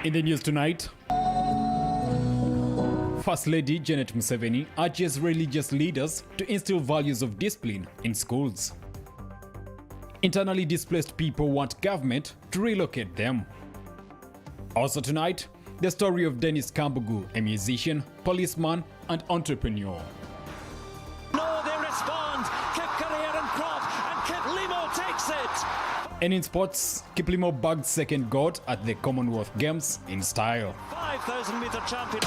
In the news tonight, First Lady Janet Museveni urges religious leaders to instill values of discipline in schools. Internally displaced people want government to relocate them. Also tonight, the story of Dennis Kambugu, a musician, policeman, and entrepreneur. No, they respond. Kip Career and Croft, and Kip Limo takes it. And in sports, Kiplimo bagged second gold at the Commonwealth Games in style. 5,000 meter champion.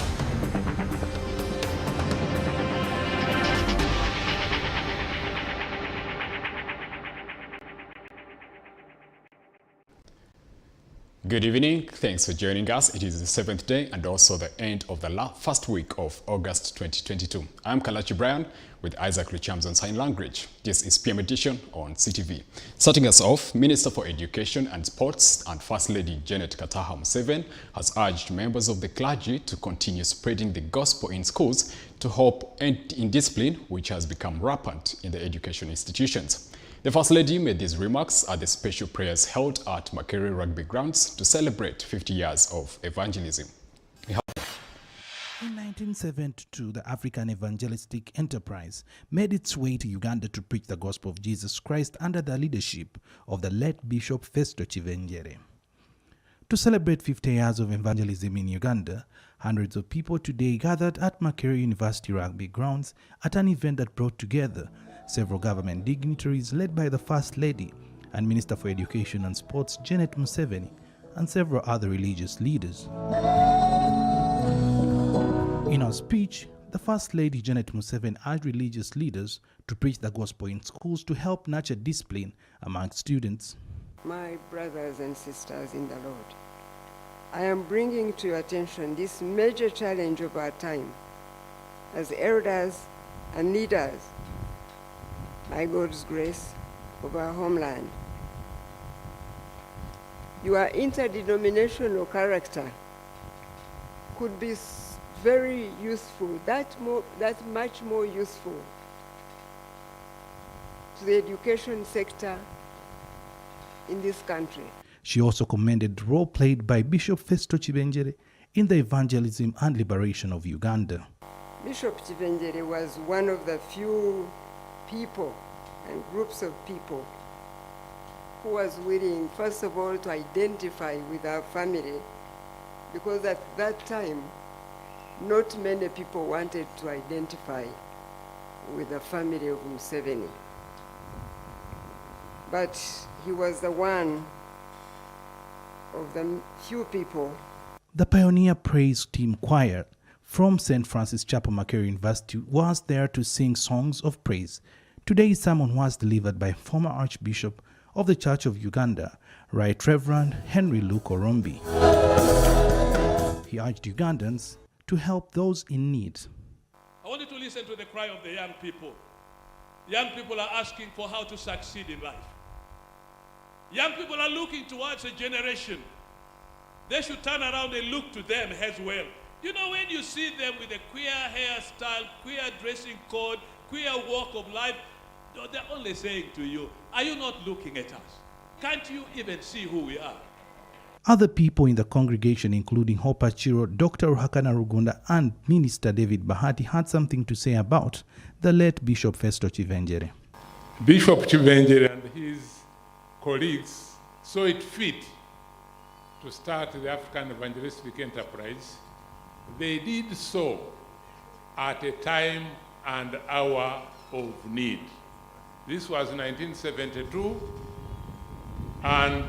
Good evening. Thanks for joining us. It is the 7th day and also the end of the first week of August 2022. I'm Kalachi Brian with Isaac Richams on Sign Language. This is PM Edition on CTV. Starting us off, Minister for Education and Sports and First Lady Janet Kataha Museveni has urged members of the clergy to continue spreading the gospel in schools to help end indiscipline, which has become rampant in the education institutions. The First Lady made these remarks at the special prayers held at Makere Rugby Grounds to celebrate 50 years of evangelism. In 1972, the African Evangelistic Enterprise made its way to Uganda to preach the gospel of Jesus Christ under the leadership of the late Bishop Festo Chivenjere. To celebrate 50 years of evangelism in Uganda, hundreds of people today gathered at Makere University Rugby Grounds at an event that brought together several government dignitaries led by the First Lady and Minister for Education and Sports Janet Museveni and several other religious leaders. In her speech, the First Lady Janet Museveni urged religious leaders to preach the gospel in schools to help nurture discipline among students. My brothers and sisters in the Lord, I am bringing to your attention this major challenge of our time as elders and leaders, by God's grace, of our homeland. Your interdenominational character could be very useful, that much more useful to the education sector in this country. She also commended the role played by Bishop Festo Chivenjere in the evangelism and liberation of Uganda. Bishop Chivenjere was one of the few people and groups of people who was willing, first of all, to identify with our family, because at that time, not many people wanted to identify with the family of Museveni. But he was the one of the few people. The Pioneer Praise Team Choir from St. Francis Chapel Makere University was there to sing songs of praise. Today's sermon was delivered by former Archbishop of the Church of Uganda, Right Reverend Henry Luke Orombi. He urged Ugandans to help those in need. I want you to listen to the cry of the young people. Young people are asking for how to succeed in life. Young people are looking towards a generation. They should turn around and look to them as well. You know, when you see them with a queer hairstyle, queer dressing code, queer walk of life, they're only saying to you, are you not looking at us? Can't you even see who we are? Other people in the congregation, including Hopa Chiro, Dr. Ruhakana Rugunda, and Minister David Bahati, had something to say about the late Bishop Festo Chivenjere. Bishop Chivenjere and his colleagues saw it fit to start the African Evangelistic Enterprise. They did so at a time and hour of need. This was 1972, and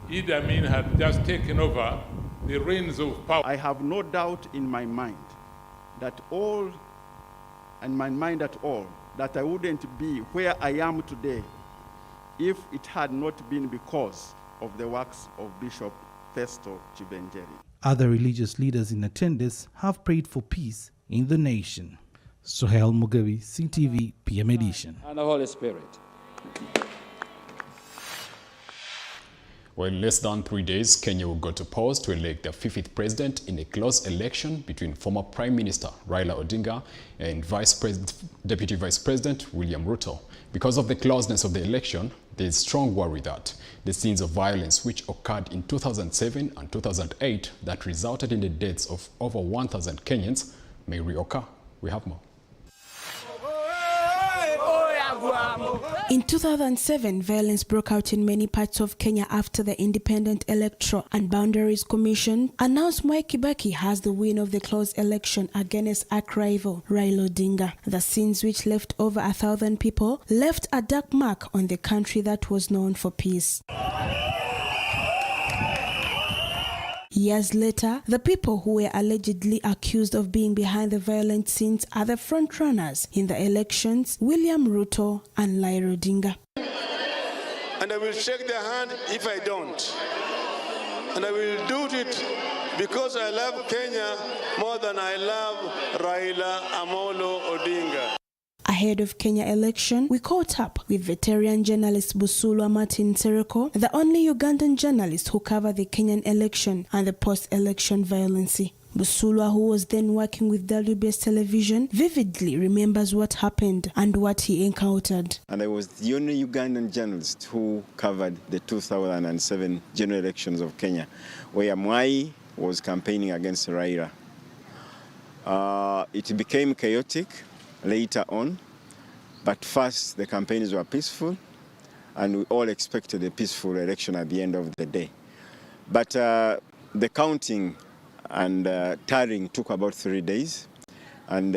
Idi Amin had just taken over the reins of power. I have no doubt in my mind that that I wouldn't be where I am today if it had not been because of the works of Bishop Festo Chivenjere. Other religious leaders in attendance have prayed for peace in the nation. Sohail Mugabe, CTV, PM Edition. And the Holy Spirit. Well, in less than 3 days, Kenya will go to polls to elect their 50th president in a close election between former Prime Minister Raila Odinga and Deputy Vice President William Ruto. Because of the closeness of the election, there is strong worry that the scenes of violence which occurred in 2007 and 2008 that resulted in the deaths of over 1,000 Kenyans may reoccur. We have more. In 2007, violence broke out in many parts of Kenya after the Independent Electoral and Boundaries Commission announced Mwai Kibaki has the win of the close election against arch-rival Raila Odinga. The scenes, which left over 1,000 people, left a dark mark on the country that was known for peace. Years later, the people who were allegedly accused of being behind the violent scenes are the frontrunners in the elections, William Ruto and Raila Odinga. And I will shake their hand if I don't. And I will do it because I love Kenya more than I love Raila Amolo Odinga. Ahead of Kenya election, we caught up with veteran journalist Busulu Martin Sereko, the only Ugandan journalist who covered the Kenyan election and the post-election violence. Busulu, who was then working with WBS television, vividly remembers what happened and what he encountered. And I was the only Ugandan journalist who covered the 2007 general elections of Kenya, where Mwai was campaigning against Raila. It became chaotic later on, but first the campaigns were peaceful and we all expected a peaceful election at the end of the day. But the counting and tallying took about 3 days, and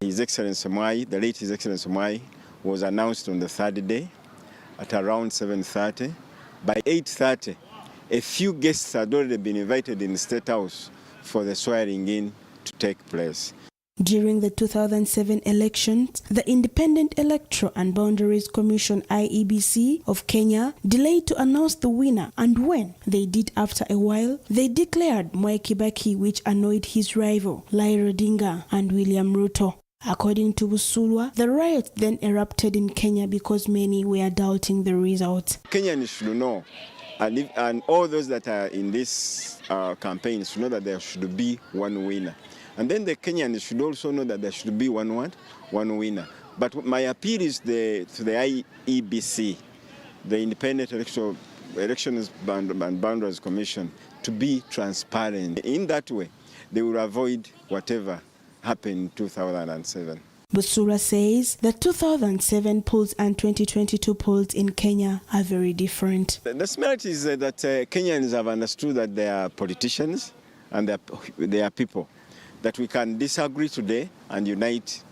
His Excellency Mwai, the late His Excellency Mwai, was announced on the third day at around 7:30. By 8:30, a few guests had already been invited in the State House for the swearing in to take place. During the 2007 elections, the Independent Electoral and Boundaries Commission IEBC of Kenya delayed to announce the winner, and when they did after a while, they declared Mwai Kibaki, which annoyed his rival, Raila Odinga and William Ruto. According to Busulu, the riot then erupted in Kenya because many were doubting the result. Kenyans should know, and all those that are in this campaign should know that there should be one winner. And then the Kenyans should also know that there should be one winner. But my appeal is to the IEBC, the Independent Elections and Boundaries Commission, to be transparent. In that way, they will avoid whatever happened in 2007. Busulu says the 2007 polls and 2022 polls in Kenya are very different. The smart is that Kenyans have understood that they are politicians and they are people, that we can disagree today and unite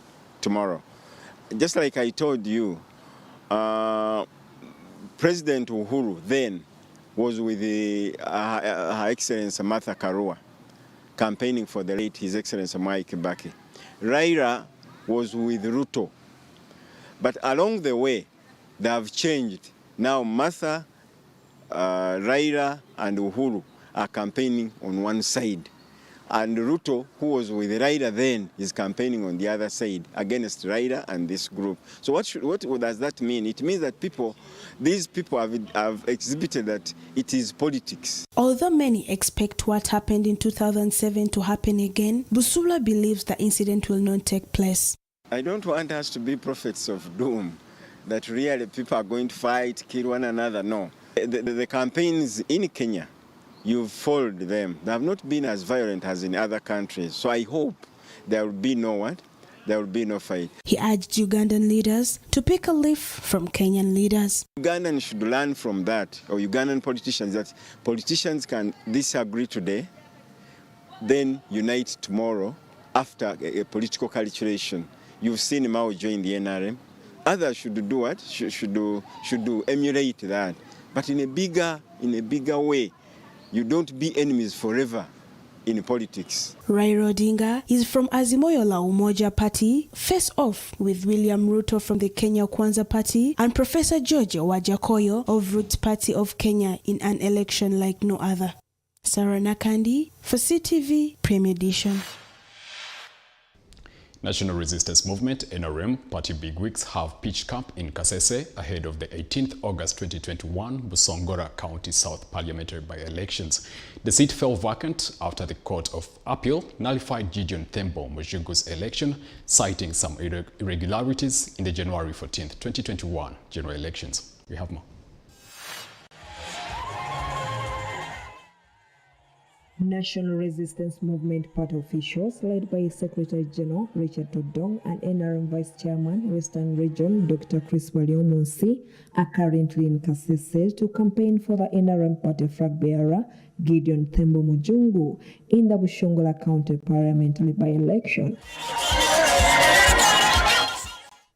tomorrow. Just like I told you, President Uhuru then was with Her Excellency Martha Karua, campaigning for the late His Excellency Mwai Kibaki. Raila was with Ruto. But along the way, they have changed. Now Martha, Raila and Uhuru are campaigning on one side. And Ruto, who was with Raila then, is campaigning on the other side against Raila and this group. So what does that mean? It means that these people have exhibited that it is politics. Although many expect what happened in 2007 to happen again, Busulu believes the incident will not take place. I don't want us to be prophets of doom, that really people are going to fight, kill one another. No. The campaigns in Kenya, you've followed them. They have not been as violent as in other countries. So I hope there will be there will be no fight. He urged Ugandan leaders to pick a leaf from Kenyan leaders. Ugandans should learn from that, or Ugandan politicians, that politicians can disagree today, then unite tomorrow after a political calculation. You've seen Mao join the NRM. Others should do what? Should emulate that. But in a bigger way. You don't be enemies forever in politics. Raila Odinga is from Azimio la Umoja Party, face off with William Ruto from the Kenya Kwanza Party and Professor George Wajakoyo of Roots Party of Kenya in an election like no other. Sarah Nakandi for CTV Premier Edition. National Resistance Movement NRM party bigwigs have pitched camp in Kasese ahead of the 18th August 2021 Busongora County South parliamentary by-elections. The seat fell vacant after the Court of Appeal nullified Gideon Thembo Mujungu's election, citing some irregularities in the January 14th, 2021 general elections. We have more. National Resistance Movement party officials, led by Secretary General Richard Todong and NRM Vice Chairman, Western Region, Dr. Chris Waliomonsi, are currently in Kasese to campaign for the NRM party flag bearer, Gideon Thembo Mujungu, in the Bushongola County parliamentary by-election.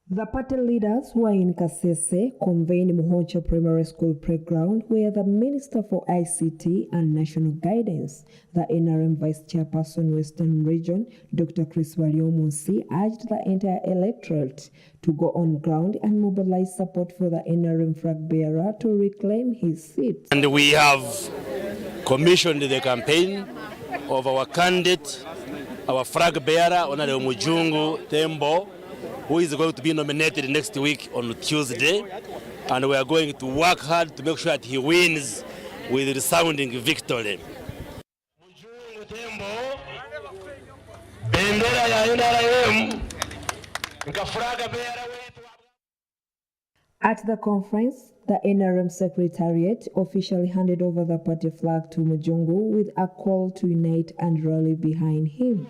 The party leaders who are in Kasese convened Muhocha Primary School playground where the Minister for ICT and National Guidance, the NRM Vice Chairperson Western Region, Dr. Chris Waliomonsi, urged the entire electorate to go on ground and mobilize support for the NRM flag bearer to reclaim his seat. And we have commissioned the campaign of our candidate, our flag bearer, Honorable Mujungu Thembo, who is going to be nominated next week on Tuesday, and we are going to work hard to make sure that he wins with a resounding victory. At the conference, the NRM Secretariat officially handed over the party flag to Mujungu with a call to unite and rally behind him.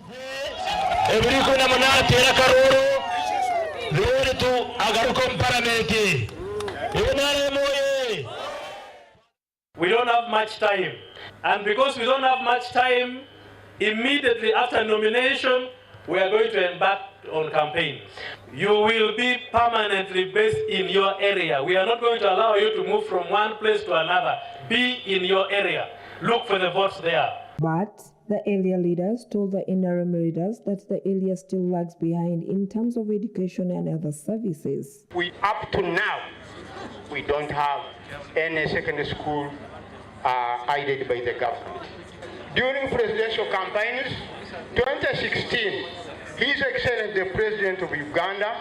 We don't have much time, and because we don't have much time, immediately after nomination, we are going to embark on campaign. You will be permanently based in your area. We are not going to allow you to move from one place to another. Be in your area. Look for the votes there. But the area leaders told the NRM leaders that the area still lags behind in terms of education and other services. Up to now, we don't have any secondary school aided by the government. During presidential campaigns, 2016, His Excellency the President of Uganda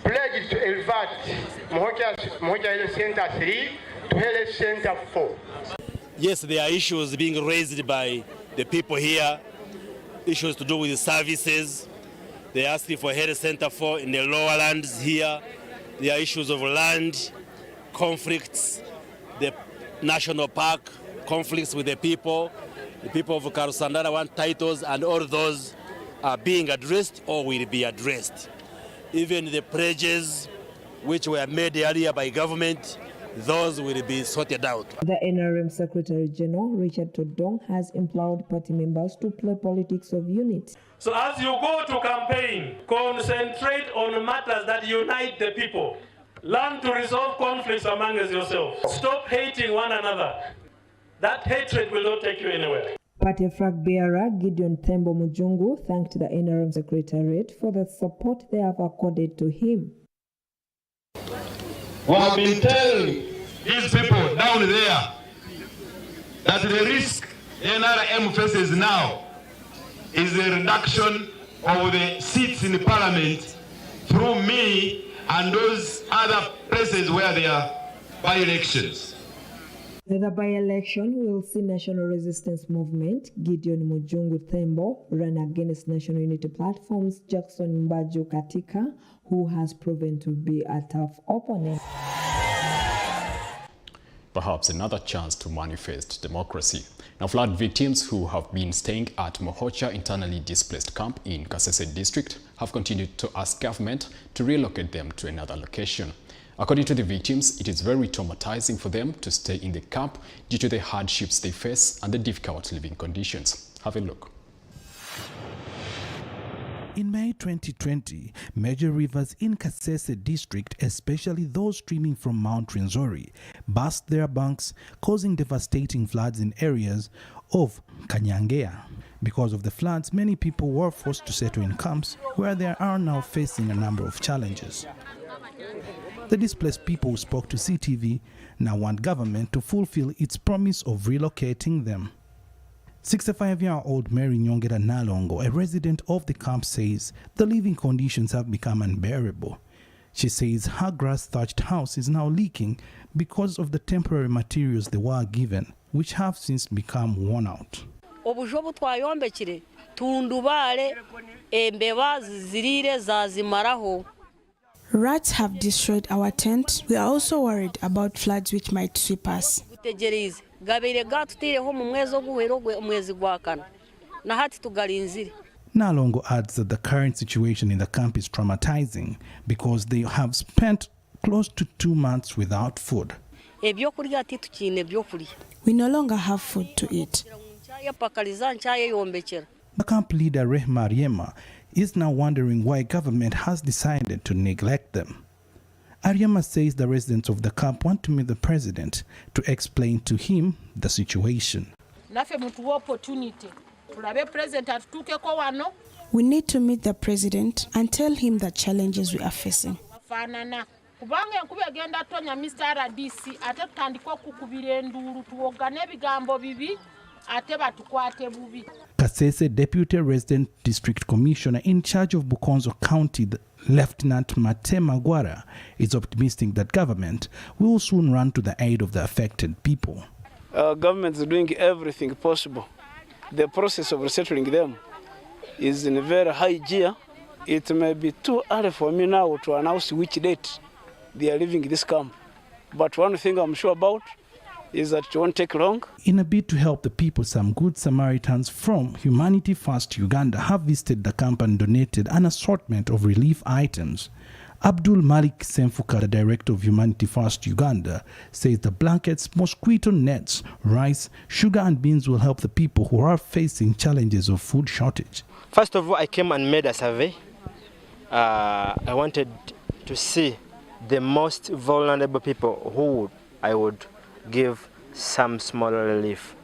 pledged to elevate Mohocha Health Center 3 to Health Center 4. Yes, there are issues being raised by the people here, issues to do with the services. They are asking for Health Center 4 in the lower lands here. There are issues of land, conflicts, the national park, conflicts with the people. The people of Karusandara want titles, and all those are being addressed or will be addressed. Even the pledges which were made earlier by government, those will be sorted out. The NRM Secretary General Richard Todong has implored party members to play politics of unity. So as you go to campaign, concentrate on matters that unite the people. Learn to resolve conflicts among yourselves. Stop hating one another. That hatred will not take you anywhere. Party flag bearer Gideon Thembo Mujungu thanked the NRM Secretariat for the support they have accorded to him. We have been telling these people down there that the risk NRM faces now is the reduction of the seats in the parliament through me and those other places where there are by-elections. The by-election will see National Resistance Movement Gideon Mujungu Thembo run against National Unity Platform's Jackson Mbaju Katika, who has proven to be a tough opponent. Perhaps another chance to manifest democracy. Now, flood victims who have been staying at Muhocha internally displaced camp in Kasese district have continued to ask government to relocate them to another location. According to the victims, it is very traumatizing for them to stay in the camp due to the hardships they face and the difficult living conditions. Have a look. In May 2020, major rivers in Kasese district, especially those streaming from Mount Rwenzori, burst their banks, causing devastating floods in areas of Kanyangea. Because of the floods, many people were forced to settle in camps where they are now facing a number of challenges. The displaced people who spoke to CTV now want government to fulfill its promise of relocating them. 65-year-old Mary Nyongera Nalongo, a resident of the camp, says the living conditions have become unbearable. She says her grass-thatched house is now leaking because of the temporary materials they were given, which have since become worn out. Rats have destroyed our tent. We are also worried about floods which might sweep us. Nalongo adds that the current situation in the camp is traumatizing because they have spent close to 2 months without food. We no longer have food to eat. The camp leader Rehma Ariema is now wondering why government has decided to neglect them. Ariema says the residents of the camp want to meet the president to explain to him the situation. We need to meet the president and tell him the challenges we are facing. Kasese Deputy Resident District Commissioner in charge of Bukonzo County, Lieutenant Mate Magwara, is optimistic that government will soon run to the aid of the affected people. Government is doing everything possible. The process of resettling them is in a very high gear. It may be too early for me now to announce which date they are leaving this camp. But one thing I'm sure about is that it won't take long. In a bid to help the people, some good Samaritans from Humanity First Uganda have visited the camp and donated an assortment of relief items. Abdul Malik Semfuka, the director of Humanity First Uganda, says the blankets, mosquito nets, rice, sugar and beans will help the people who are facing challenges of food shortage. First of all, I came and made a survey. I wanted to see the most vulnerable people who I would give some small relief.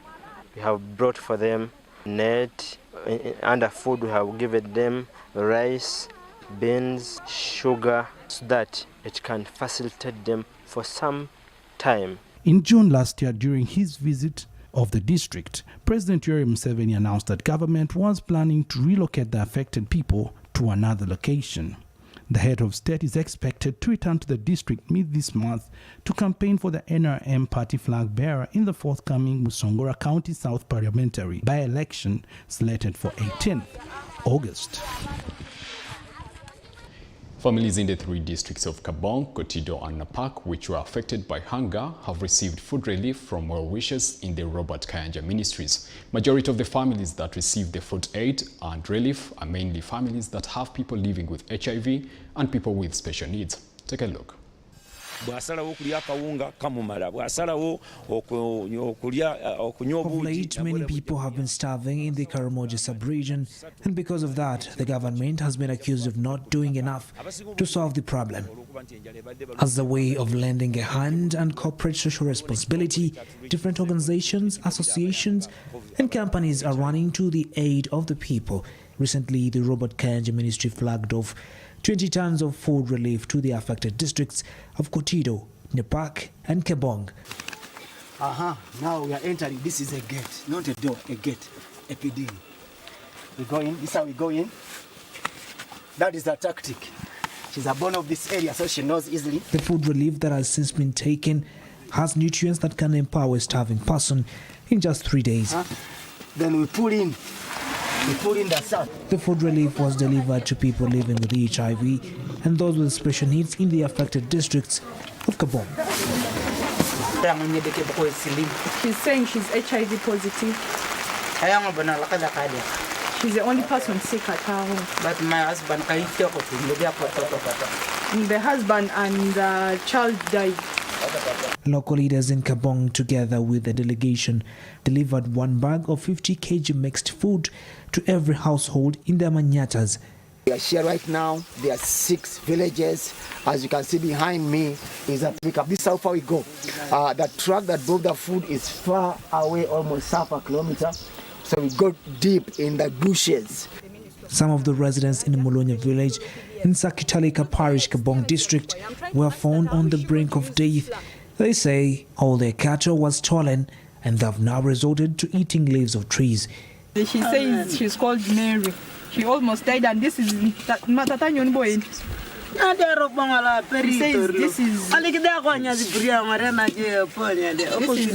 We have brought for them net, under food we have given them rice, beans, sugar, so that it can facilitate them for some time. In June last year, during his visit of the district, President Yoweri Museveni announced that government was planning to relocate the affected people to another location. The head of state is expected to return to the district mid this month to campaign for the NRM party flag bearer in the forthcoming Musongora County South parliamentary by-election slated for 18th August. Families in the 3 districts of Kabong, Kotido and Napak, which were affected by hunger, have received food relief from well-wishers in the Robert Kayanja Ministries. Majority of the families that received the food aid and relief are mainly families that have people living with HIV and people with special needs. Take a look. Of late, many people have been starving in the Karamoja sub-region, and because of that, the government has been accused of not doing enough to solve the problem. As a way of lending a hand and corporate social responsibility, different organizations, associations, and companies are running to the aid of the people. Recently, the Robert Kayanja Ministry flagged off 20 tons of food relief to the affected districts of Kotido, Napak, and Kabong. Now we are entering. This is a gate, not a door, a gate, a PD. We go in. This is how we go in. That is the tactic. She's a born of this area, so she knows easily. The food relief that has since been taken has nutrients that can empower a starving person in just 3 days. Then we pull in. We put in the sun. The food relief was delivered to people living with HIV and those with special needs in the affected districts of Kabong. She's saying she's HIV positive. She's the only person sick at her home. But my husband, the husband and the child died. Local leaders in Kabong, together with the delegation, delivered 1 bag of 50 kg mixed food to every household in the Manyatas. We are here right now. There are 6 villages. As you can see behind me is a pickup. This is how far we go. The truck that brought the food is far away, almost half a kilometer. So we go deep in the bushes. Some of the residents in the Molonya village in Sakitalika Parish, Kabong district, were found on the brink of death. They say all their cattle was stolen and they have now resorted to eating leaves of trees. She says she's called Mary. She almost died, and this is Matatanyon boy. He says this is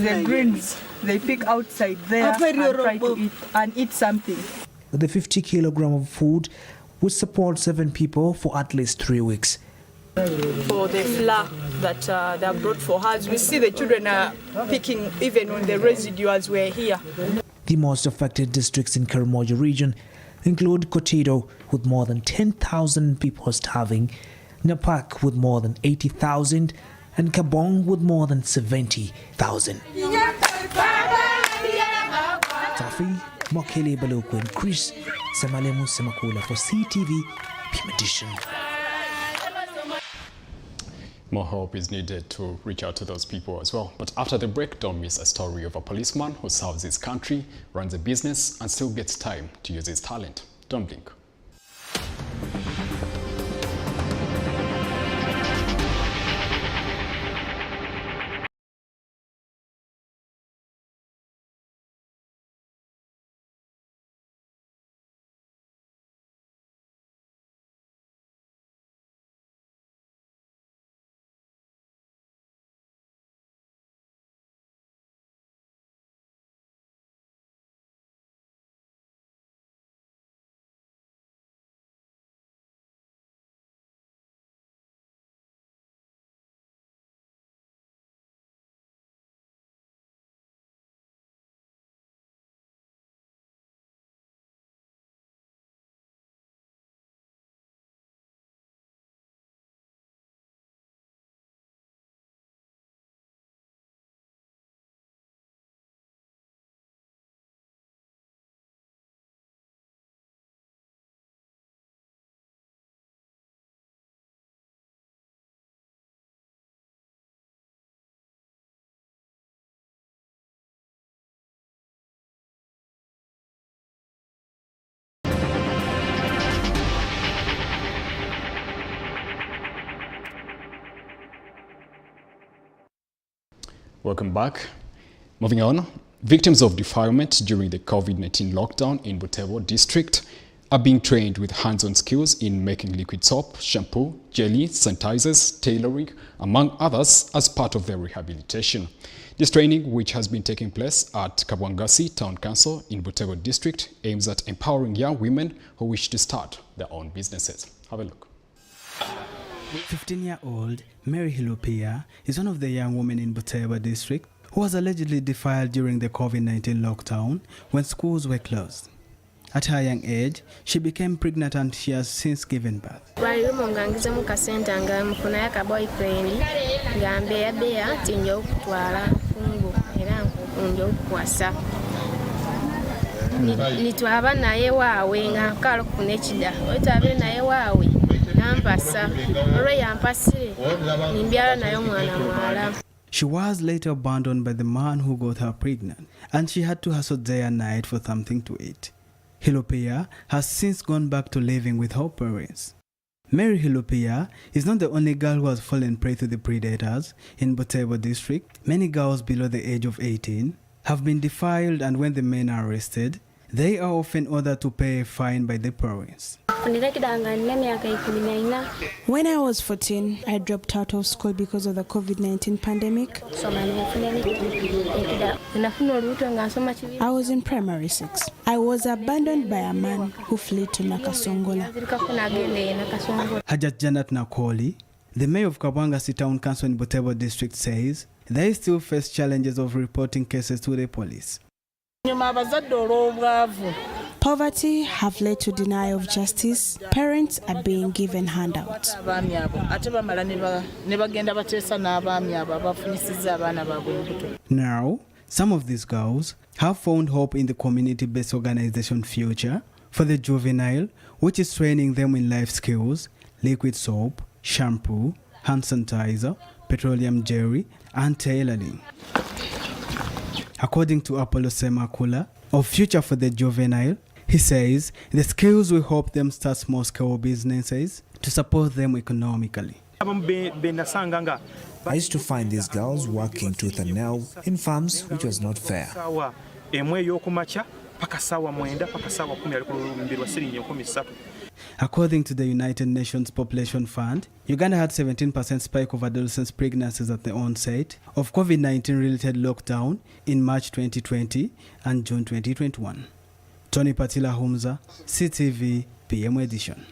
the grains they pick outside there and try to eat something. The 50 kilogram of food would support 7 people for at least 3 weeks. For the flour that they have brought for us, we see the children are picking even when the residuals were here. The most affected districts in Karamoja region include Kotido, with more than 10,000 people starving, Napak with more than 80,000, and Kabong with more than 70,000. Tafi, Mokele Baluku and Chris Samalemu Semakula for CTV Pim Edition. More help is needed to reach out to those people as well. But after the break, don't miss a story of a policeman who serves his country, runs a business, and still gets time to use his talent. Don't blink. Welcome back. Moving on, victims of defilement during the COVID-19 lockdown in Butevo district are being trained with hands-on skills in making liquid soap, shampoo, jelly, sanitizers, tailoring, among others, as part of their rehabilitation. This training, which has been taking place at Kabwangasi Town Council in Butevo district, aims at empowering young women who wish to start their own businesses. Have a look. 15-year-old Mary Hilopia is one of the young women in Butevo district who was allegedly defiled during the COVID-19 lockdown when schools were closed. At her young age, she became pregnant and she has since given birth. She was later abandoned by the man who got her pregnant, and she had to hustle day and night for something to eat. Hilopia has since gone back to living with her parents. Mary Hilopia is not the only girl who has fallen prey to the predators in Butevo district. Many girls below the age of 18 have been defiled, and when the men are arrested, they are often ordered to pay a fine by the parents. When I was 14, I dropped out of school because of the COVID-19 pandemic. I was in primary 6. I was abandoned by a man who fled to Nakasongola. Hajat Janat Nakoli, the mayor of Kabwangasi Town Council in Butevo district, says they still face challenges of reporting cases to the police. Poverty have led to denial of justice. Parents are being given handouts. Now, some of these girls have found hope in the community-based organization Future for the Juvenile, which is training them in life skills, liquid soap, shampoo, hand sanitizer, petroleum jelly, and tailoring. According to Apollo Semakula of Future for the Juvenile, he says the skills will help them start small-scale businesses to support them economically. I used to find these girls working tooth and nail in farms, which was not fair. According to the United Nations Population Fund, Uganda had 17% spike of adolescent pregnancies at the onset of COVID-19 related lockdown in March 2020 and June 2021. Tony Patila Humza, CTV, PM edition.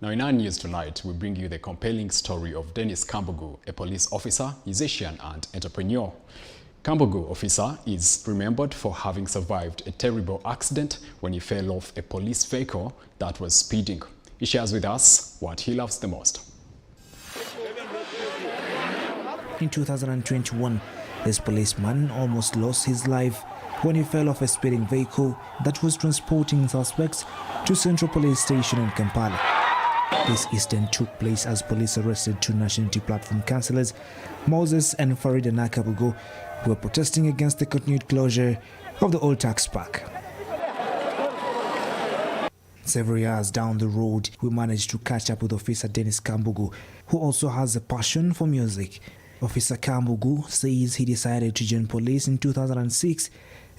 Now in our news tonight, we bring you the compelling story of Dennis Kambugu, a police officer, musician and entrepreneur. Kambugu officer is remembered for having survived a terrible accident when he fell off a police vehicle that was speeding. He shares with us what he loves the most. In 2021, this policeman almost lost his life when he fell off a speeding vehicle that was transporting suspects to Central Police Station in Kampala. This incident took place as police arrested two nationality platform councillors, Moses and Farida Nakabugo, who were protesting against the continued closure of the old tax park. Several years down the road, we managed to catch up with Officer Dennis Kambugu, who also has a passion for music. Officer Kambugu says he decided to join police in 2006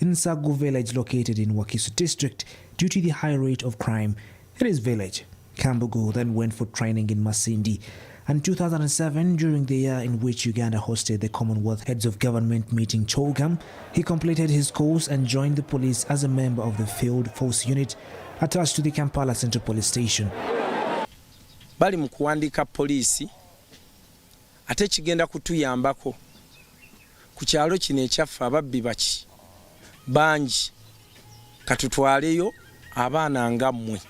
in Sagu village located in Wakiso district due to the high rate of crime in his village. Kambugu then went for training in Masindi. And 2007, during the year in which Uganda hosted the Commonwealth Heads of Government meeting CHOGM, he completed his course and joined the police as a member of the Field Force Unit attached to the Kampala Central Police Station. Bali mu kuwandika poliisi ate kigenda kutuyambako ku kyalo kino ekyaffe ababbi baki bangi katutwaleyo abaana nga mmwe.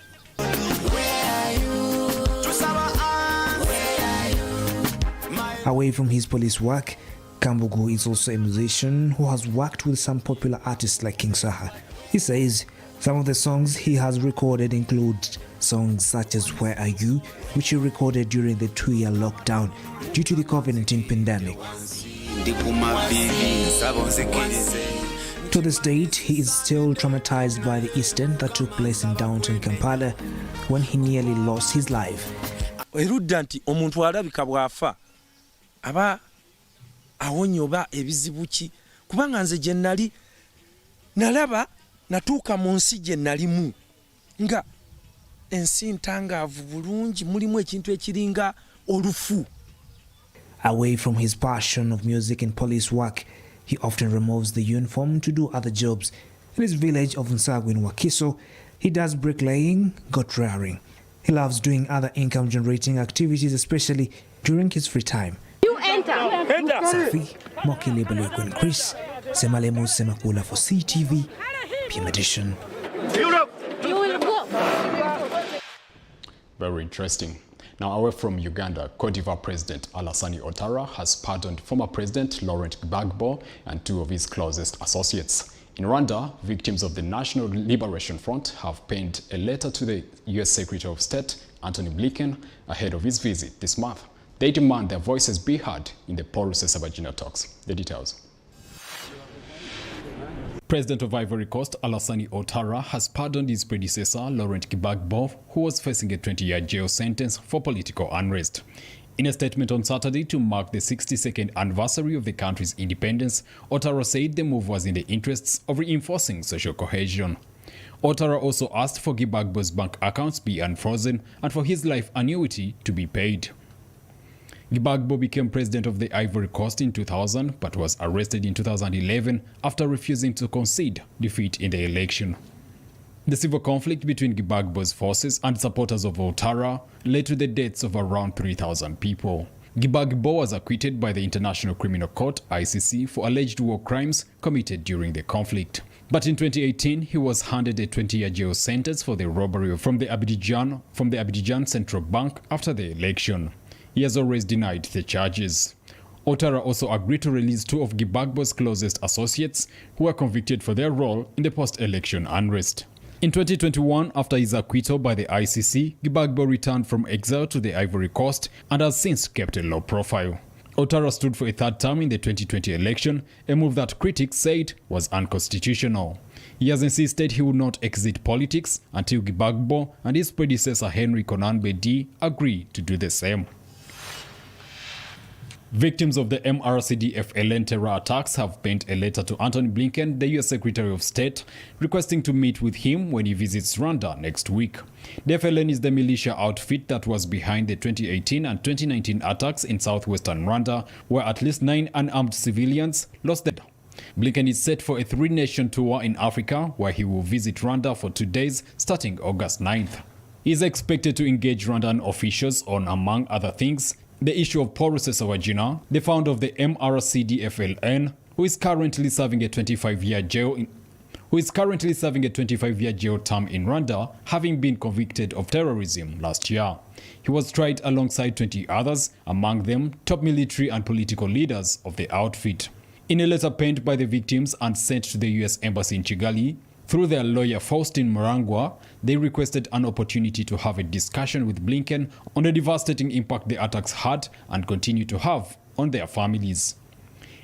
Away from his police work, Kambugu is also a musician who has worked with some popular artists like King Saha. He says some of the songs he has recorded include songs such as Where Are You, which he recorded during the 2-year lockdown due to the COVID-19 pandemic. To this date, he is still traumatized by the incident that took place in downtown Kampala when he nearly lost his life. Omuntu alabika bwafa aba awonye oba ebizibu ki kubanga nze gye nnali nalaba natuuka mu nsi gye nnalimu nga ensi ntangaavu bulungi mulimu ekintu ekiringa olufu. Away from his passion of music and police work, he often removes the uniform to do other jobs. In his village of Nsagu in Wakiso, he does bricklaying, goat rearing. He loves doing other income-generating activities, especially during his free time. You enter. Safi, Moki Lebeleko and Chris, Semalemo Semakula for CTV, PM edition. You will go. Very interesting. Now, away from Uganda, Cote d'Ivoire President Alassane Ouattara has pardoned former President Laurent Gbagbo and two of his closest associates. In Rwanda, victims of the National Liberation Front have penned a letter to the U.S. Secretary of State, Antony Blinken, ahead of his visit this month. They demand their voices be heard in the Paul-Rusesabagina talks. The details. President of Ivory Coast, Alassane Ouattara, has pardoned his predecessor, Laurent Gbagbo, who was facing a 20-year jail sentence for political unrest. In a statement on Saturday to mark the 62nd anniversary of the country's independence, Ouattara said the move was in the interests of reinforcing social cohesion. Ouattara also asked for Gbagbo's bank accounts be unfrozen and for his life annuity to be paid. Gbagbo became president of the Ivory Coast in 2000 but was arrested in 2011 after refusing to concede defeat in the election. The civil conflict between Gbagbo's forces and supporters of Ouattara led to the deaths of around 3,000 people. Gbagbo was acquitted by the International Criminal Court (ICC) for alleged war crimes committed during the conflict. But in 2018, he was handed a 20-year jail sentence for the robbery from the Abidjan Central Bank after the election. He has always denied the charges. Ouattara also agreed to release two of Gbagbo's closest associates who were convicted for their role in the post-election unrest. In 2021, after his acquittal by the ICC, Gbagbo returned from exile to the Ivory Coast and has since kept a low profile. Ouattara stood for a third term in the 2020 election, a move that critics said was unconstitutional. He has insisted he would not exit politics until Gbagbo and his predecessor Henry Konan Bedi agree to do the same. Victims of the MRCD-FLN terror attacks have penned a letter to Antony Blinken, the U.S. Secretary of State, requesting to meet with him when he visits Rwanda next week. The FLN is the militia outfit that was behind the 2018 and 2019 attacks in southwestern Rwanda, where at least 9 unarmed civilians lost their lives. Blinken is set for a 3-nation tour in Africa, where he will visit Rwanda for 2 days starting August 9th. He is expected to engage Rwandan officials on, among other things, the issue of Paul Rusesabagina, the founder of the MRCD-FLN, who is currently serving a 25-year jail term in Rwanda, having been convicted of terrorism last year. He was tried alongside 20 others, among them top military and political leaders of the outfit. In a letter penned by the victims and sent to the U.S. Embassy in Kigali, through their lawyer Faustin Murangwa, they requested an opportunity to have a discussion with Blinken on the devastating impact the attacks had and continue to have on their families.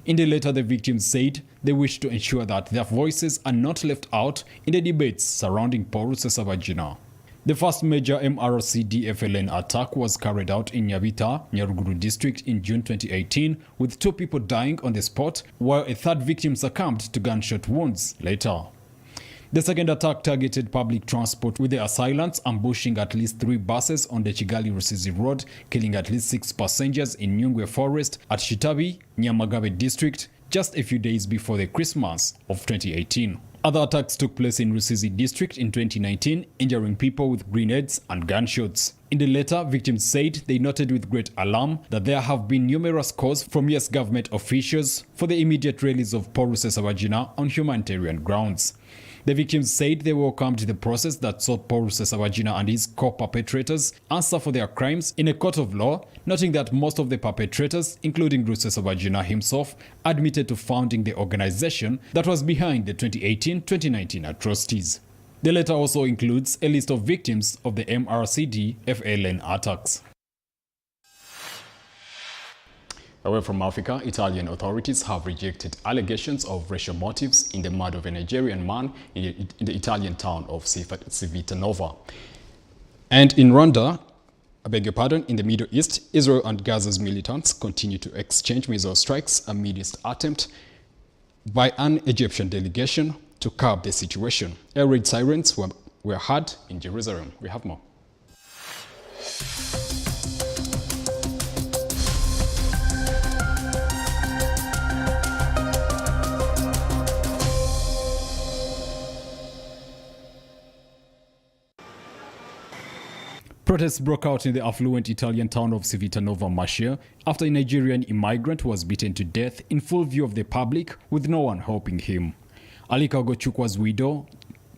In the letter, the victims said they wish to ensure that their voices are not left out in the debates surrounding Paul Rusesabagina. The first major MRCD-FLN attack was carried out in Nyabita, Nyaruguru district in June 2018, with 2 people dying on the spot, while a 3rd victim succumbed to gunshot wounds later. The second attack targeted public transport, with the assailants ambushing at least 3 buses on the Kigali-Rusizi road, killing at least 6 passengers in Nyungwe forest at Shitabi, Nyamagabe district, just a few days before the Christmas of 2018. Other attacks took place in Rusizi district in 2019, injuring people with grenades and gunshots. In the letter, victims said they noted with great alarm that there have been numerous calls from US government officials for the immediate release of Paul Rusesabagina on humanitarian grounds. The victims said they welcomed the process that saw Paul Rusesabagina and his co-perpetrators answer for their crimes in a court of law, noting that most of the perpetrators, including Rusesabagina himself, admitted to founding the organization that was behind the 2018-2019 atrocities. The letter also includes a list of victims of the MRCD-FLN attacks. Away from Africa, Italian authorities have rejected allegations of racial motives in the murder of a Nigerian man in the Italian town of Civitanova. And in Rwanda, in the Middle East, Israel and Gaza's militants continue to exchange missile strikes amidst attempt by an Egyptian delegation to curb the situation. Air raid sirens were heard in Jerusalem. We have more. Protests broke out in the affluent Italian town of Civitanova Marche after a Nigerian immigrant was beaten to death in full view of the public with no one helping him. Alika Ogochukwa's widow,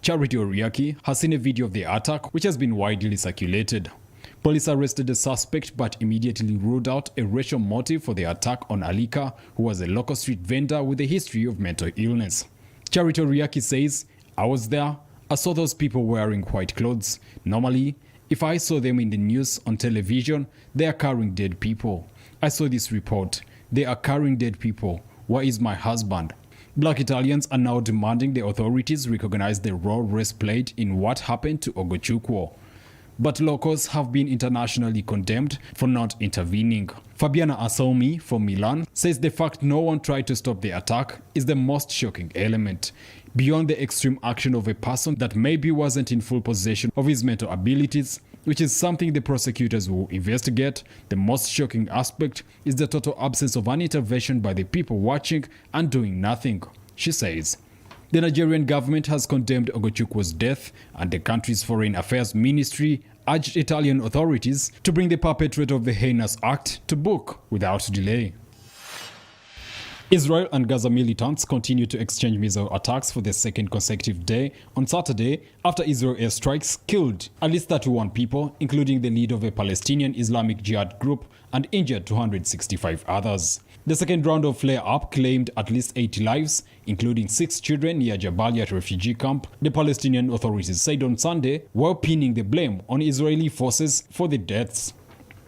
Charity Oriaki, has seen a video of the attack which has been widely circulated. Police arrested the suspect but immediately ruled out a racial motive for the attack on Alika, who was a local street vendor with a history of mental illness. Charity Oriaki says, "I was there. I saw those people wearing white clothes. Normally, if I saw them in the news on television, they are carrying dead people. I saw this report. They are carrying dead people. Where is my husband?" Black Italians are now demanding the authorities recognize the role race played in what happened to Ogochukwu. But locals have been internationally condemned for not intervening. Fabiana Asomi from Milan says the fact no one tried to stop the attack is the most shocking element. Beyond the extreme action of a person that maybe wasn't in full possession of his mental abilities, which is something the prosecutors will investigate, the most shocking aspect is the total absence of an intervention by the people watching and doing nothing, she says. The Nigerian government has condemned Ogochukwu's death, and the country's Foreign Affairs Ministry urged Italian authorities to bring the perpetrator of the heinous act to book without delay. Israel and Gaza militants continue to exchange missile attacks for the second consecutive day on Saturday after Israel airstrikes killed at least 31 people, including the leader of a Palestinian Islamic Jihad group, and injured 265 others. The second round of flare-up claimed at least 80 lives, including 6 children near Jabalia refugee camp, the Palestinian authorities said on Sunday, while pinning the blame on Israeli forces for the deaths.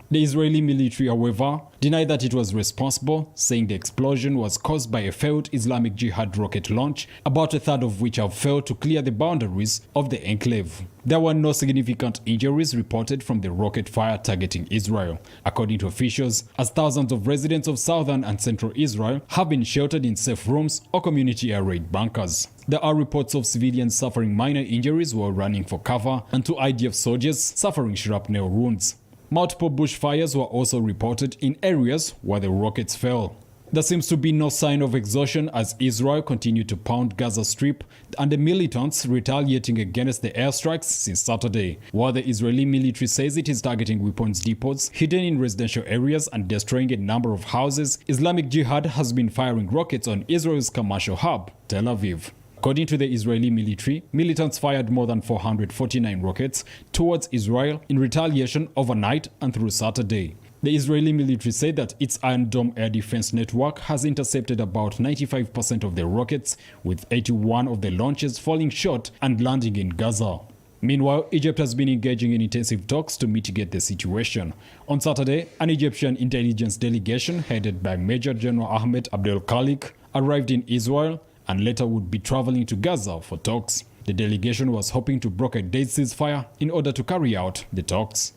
The Israeli military, however, denied that it was responsible, saying the explosion was caused by a failed Islamic Jihad rocket launch, about a third of which have failed to clear the boundaries of the enclave. There were no significant injuries reported from the rocket fire targeting Israel, according to officials, as thousands of residents of southern and central Israel have been sheltered in safe rooms or community air raid bunkers. There are reports of civilians suffering minor injuries while running for cover, and two IDF soldiers suffering shrapnel wounds. Multiple bushfires were also reported in areas where the rockets fell. There seems to be no sign of exhaustion as Israel continued to pound Gaza Strip and the militants retaliating against the airstrikes since Saturday, while the Israeli military says it is targeting weapons depots hidden in residential areas and destroying a number of houses. Islamic Jihad has been firing rockets on Israel's commercial hub, Tel Aviv. According to the Israeli military, militants fired more than 449 rockets towards Israel in retaliation overnight and through Saturday. The Israeli military said that its Iron Dome air defense network has intercepted about 95% of the rockets, with 81 of the launches falling short and landing in Gaza. Meanwhile, Egypt has been engaging in intensive talks to mitigate the situation. On Saturday, an Egyptian intelligence delegation headed by Major General Ahmed Abdel Khalik arrived in Israel and later would be traveling to Gaza for talks. The delegation was hoping to broker a dead ceasefire in order to carry out the talks.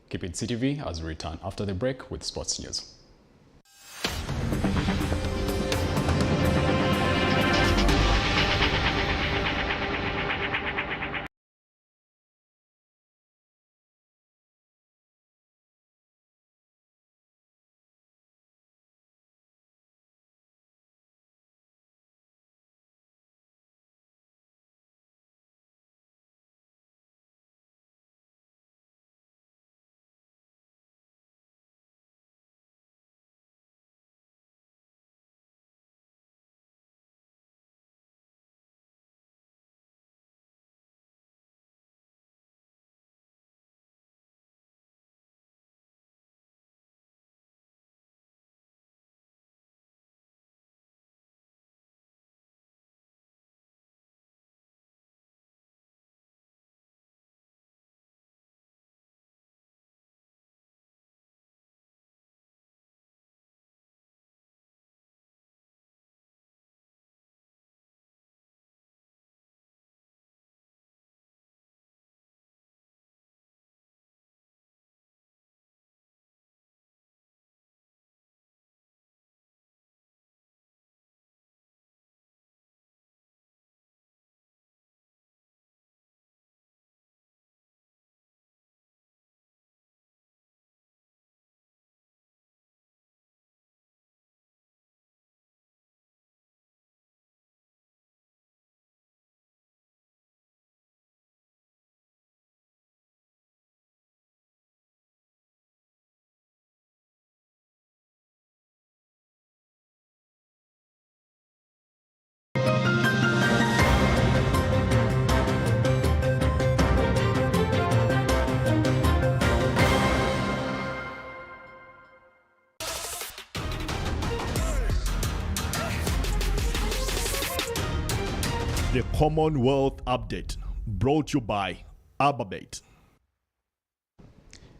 Keep it CTV as we return after the break with sports news. The Commonwealth Update, brought to you by Ababate.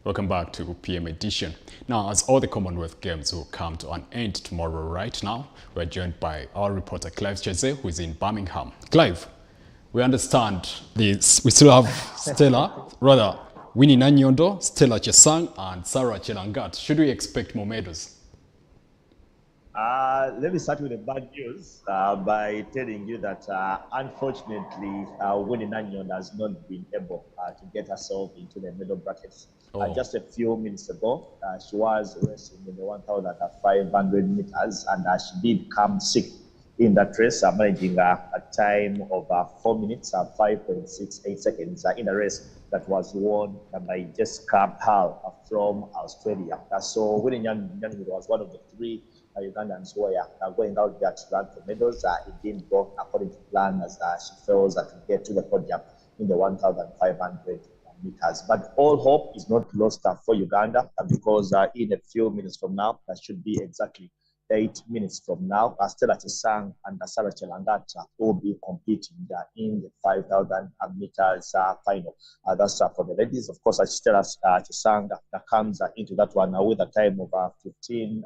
Welcome back to PM Edition. Now, as all the Commonwealth Games will come to an end tomorrow right now, we're joined by our reporter Clive Cheze, who is in Birmingham. Clive, we understand this. We still have Winnie Nanyondo, Stella Chesang, and Sarah Chelangat. Should we expect more medals? Let me start with the bad news by telling you that unfortunately, Winnie Nanyon has not been able to get herself into the medal brackets. Just a few minutes ago, she was racing in the 1,500 meters, and she did come sixth in that race, managing a time of 4 minutes, 5.68 seconds in a race that was won by Jessica Pearl from Australia. So Winnie Nanyon was one of the three Ugandans who are going out there to run for medals. It didn't go according to plan as she fails to get to the podium in the 1,500 meters. But all hope is not lost for Uganda, because in a few minutes from now, that should be exactly 8 minutes from now, Stella Chisang and Sarah Chelangata will be competing in the 5,000 meters final. That's for the ladies. Of course, Stella Chisang that comes into that one with a time of 15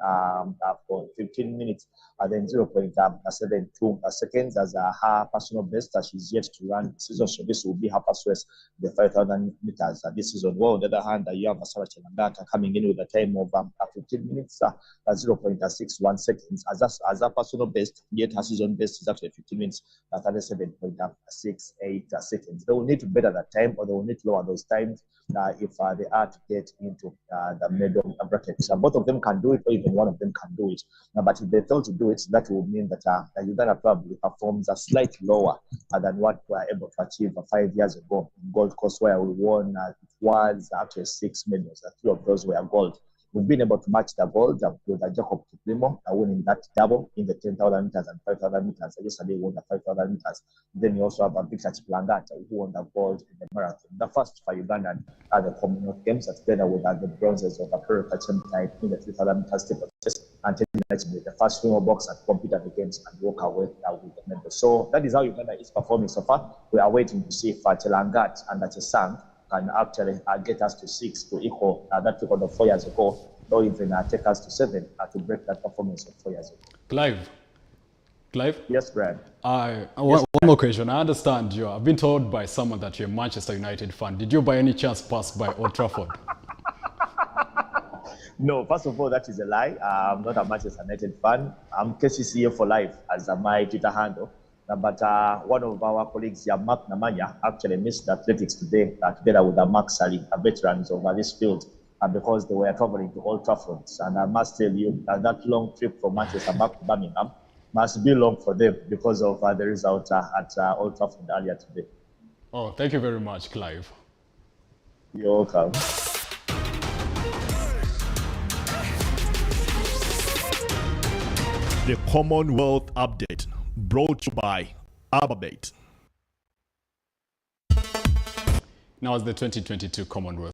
minutes and then 0.72 seconds as her personal best. She's yet to run the season, so this will be her first race, the 5,000 meters this season. Well, on the other hand, you have Sarah Chelangata coming in with a time of 15 minutes, 0.61 seconds as a personal best, yet her season best is actually 15 minutes, 37.68 seconds. They will need to better that time, or they will need to lower those times if they are to get into the medal bracket. So both of them can do it, or even one of them can do it. But if they fail to do it, that will mean that Uganda probably performs slightly lower than what we were able to achieve 5 years ago in Gold Coast, where we won. It was actually 6 medals. 3 of those were gold. We've been able to match the gold with Jacob Kiplimo winning that double in the 10,000 meters and 5,000 meters. Yesterday, won the 5,000 meters. Then you also have Victor Chiplangata, who won the gold in the marathon. The first for Uganda at the Commonwealth Games, together with the bronzes of Peru Kachemtai in the 3,000 meters steeplechase, and the first female boxer to compete at the games and walk away with the medal. So that is how Uganda is performing so far. We are waiting to see if Chelangat and Chesang can actually get us to 6 to equal that record of 4 years ago, or even take us to 7 to break that performance of 4 years ago. Clive? Yes, Brad. One more question. I understand I've been told by someone that you're a Manchester United fan. Did you by any chance pass by Old Trafford? No, first of all, that is a lie. I'm not a Manchester United fan. I'm KCCA for life as my Twitter handle. But one of our colleagues here, Mark Namanya, actually missed athletics today together with Mark Sally, veterans of this field, because they were traveling to Old Trafford. And I must tell you that long trip from Manchester back to Birmingham must be long for them because of the result at Old Trafford earlier today. Oh, thank you very much, Clive. You're welcome. The Commonwealth Update, brought to you by Ababate. Now, as the 2022 Commonwealth